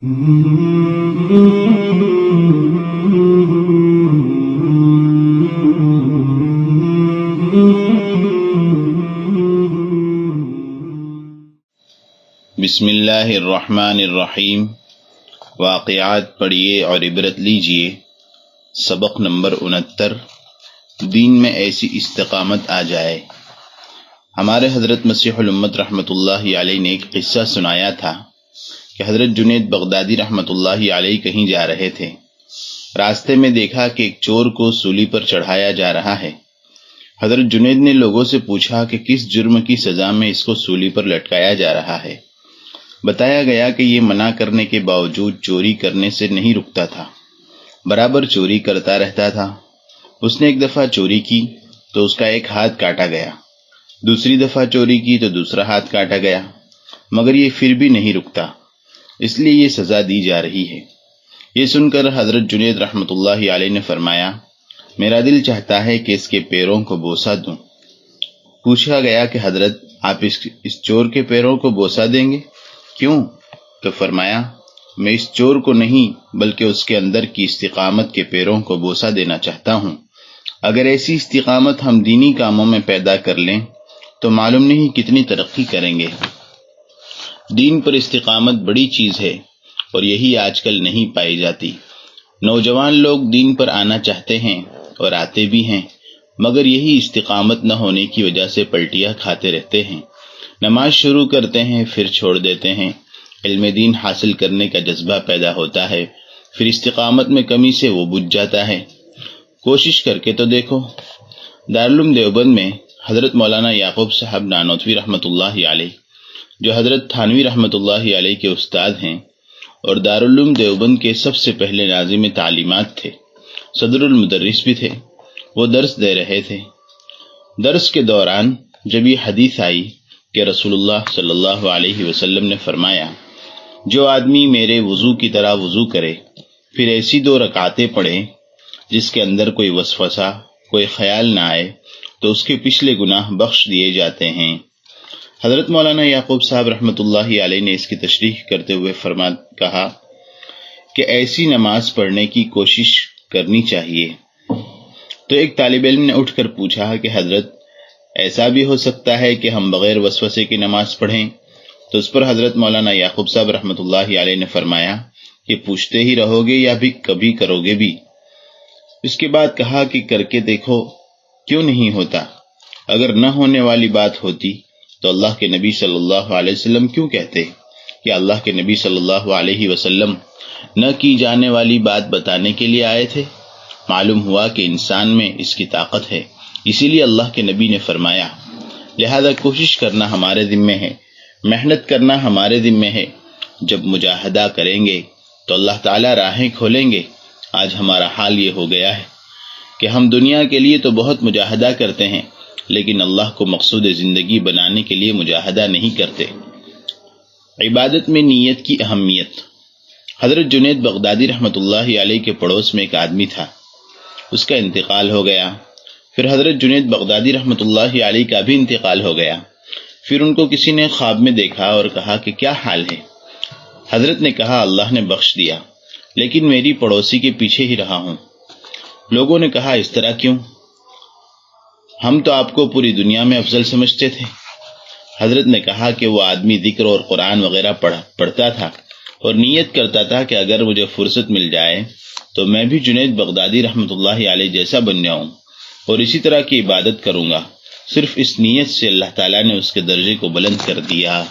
بسم اللہ الرحمن الرحیم۔ واقعات پڑھیے اور عبرت لیجیے۔ سبق نمبر 69، دین میں ایسی استقامت آ جائے۔ ہمارے حضرت مسیح الامت رحمۃ اللہ علیہ نے ایک قصہ سنایا تھا کہ حضرت جنید بغدادی رحمۃ اللہ علیہ کہیں جا رہے تھے۔ راستے میں دیکھا کہ ایک چور کو سولی پر چڑھایا جا رہا ہے۔ حضرت جنید نے لوگوں سے پوچھا کہ کس جرم کی سزا میں اس کو سولی پر لٹکایا جا رہا ہے۔ بتایا گیا کہ یہ منع کرنے کے باوجود چوری کرنے سے نہیں رکتا تھا، برابر چوری کرتا رہتا تھا۔ اس نے ایک دفعہ چوری کی تو اس کا ایک ہاتھ کاٹا گیا، دوسری دفعہ چوری کی تو دوسرا ہاتھ کاٹا گیا، مگر یہ پھر بھی نہیں رکتا، اس لیے یہ سزا دی جا رہی ہے۔ یہ سن کر حضرت جنید رحمۃ اللہ علیہ نے فرمایا، میرا دل چاہتا ہے کہ اس کے پیروں کو بوسہ دوں۔ پوچھا گیا کہ حضرت آپ اس چور کے پیروں کو بوسہ دیں گے؟ کیوں؟ تو فرمایا، میں اس چور کو نہیں بلکہ اس کے اندر کی استقامت کے پیروں کو بوسہ دینا چاہتا ہوں۔ اگر ایسی استقامت ہم دینی کاموں میں پیدا کر لیں تو معلوم نہیں کتنی ترقی کریں گے۔ دین پر استقامت بڑی چیز ہے اور یہی آج کل نہیں پائی جاتی۔ نوجوان لوگ دین پر آنا چاہتے ہیں اور آتے بھی ہیں، مگر یہی استقامت نہ ہونے کی وجہ سے پلٹیاں کھاتے رہتے ہیں۔ نماز شروع کرتے ہیں پھر چھوڑ دیتے ہیں، علم دین حاصل کرنے کا جذبہ پیدا ہوتا ہے، پھر استقامت میں کمی سے وہ بجھ جاتا ہے۔ کوشش کر کے تو دیکھو۔ دارالعلوم دیوبند میں حضرت مولانا یعقوب صاحب نانوتوی رحمۃ اللہ علیہ، جو حضرت تھانوی رحمۃ اللہ علیہ کے استاد ہیں اور دارالعلوم دیوبند کے سب سے پہلے ناظم تعلیمات تھے، صدر المدرس بھی تھے، وہ درس دے رہے تھے۔ درس کے دوران جب یہ حدیث آئی کہ رسول اللہ صلی اللہ علیہ وسلم نے فرمایا، جو آدمی میرے وضو کی طرح وضو کرے پھر ایسی 2 رکعتیں پڑھے جس کے اندر کوئی وسوسہ، کوئی خیال نہ آئے تو اس کے پچھلے گناہ بخش دیے جاتے ہیں۔ حضرت مولانا یعقوب صاحب رحمۃ اللہ علیہ نے اس کی تشریح کرتے ہوئے کہا کہ ایسی نماز پڑھنے کی کوشش کرنی چاہیے۔ تو ایک طالب علم نے اٹھ کر پوچھا کہ حضرت ایسا بھی ہو سکتا ہے کہ ہم بغیر وسوسے کی نماز پڑھیں؟ تو اس پر حضرت مولانا یعقوب صاحب رحمۃ اللہ علیہ نے فرمایا کہ پوچھتے ہی رہو گے یا بھی کبھی کرو گے بھی؟ اس کے بعد کہا کہ کر کے دیکھو، کیوں نہیں ہوتا؟ اگر نہ ہونے والی بات ہوتی تو اللہ کے نبی صلی اللہ علیہ وسلم کیوں کہتے کہ اللہ کے نبی صلی اللہ علیہ وسلم نہ کی جانے والی بات بتانے کے لیے آئے تھے؟ معلوم ہوا کہ انسان میں اس کی طاقت ہے، اسی لیے اللہ کے نبی نے فرمایا۔ لہذا کوشش کرنا ہمارے ذمہ ہے، محنت کرنا ہمارے ذمہ ہے۔ جب مجاہدہ کریں گے تو اللہ تعالیٰ راہیں کھولیں گے۔ آج ہمارا حال یہ ہو گیا ہے کہ ہم دنیا کے لیے تو بہت مجاہدہ کرتے ہیں لیکن اللہ کو مقصود زندگی بنانے کے لیے مجاہدہ نہیں کرتے۔ عبادت میں نیت کی اہمیت۔ حضرت جنید بغدادی رحمۃ اللہ علیہ کے پڑوس میں ایک آدمی تھا، اس کا انتقال ہو گیا۔ پھر حضرت جنید بغدادی رحمۃ اللہ علیہ کا بھی انتقال ہو گیا۔ پھر ان کو کسی نے خواب میں دیکھا اور کہا کہ کیا حال ہے؟ حضرت نے کہا اللہ نے بخش دیا، لیکن میری پڑوسی کے پیچھے ہی رہا ہوں۔ لوگوں نے کہا اس طرح کیوں؟ ہم تو آپ کو پوری دنیا میں افضل سمجھتے تھے۔ حضرت نے کہا کہ وہ آدمی ذکر اور قرآن وغیرہ پڑھتا تھا اور نیت کرتا تھا کہ اگر مجھے فرصت مل جائے تو میں بھی جنید بغدادی رحمۃ اللہ علیہ جیسا بن جاؤں اور اسی طرح کی عبادت کروں گا۔ صرف اس نیت سے اللہ تعالیٰ نے اس کے درجے کو بلند کر دیا۔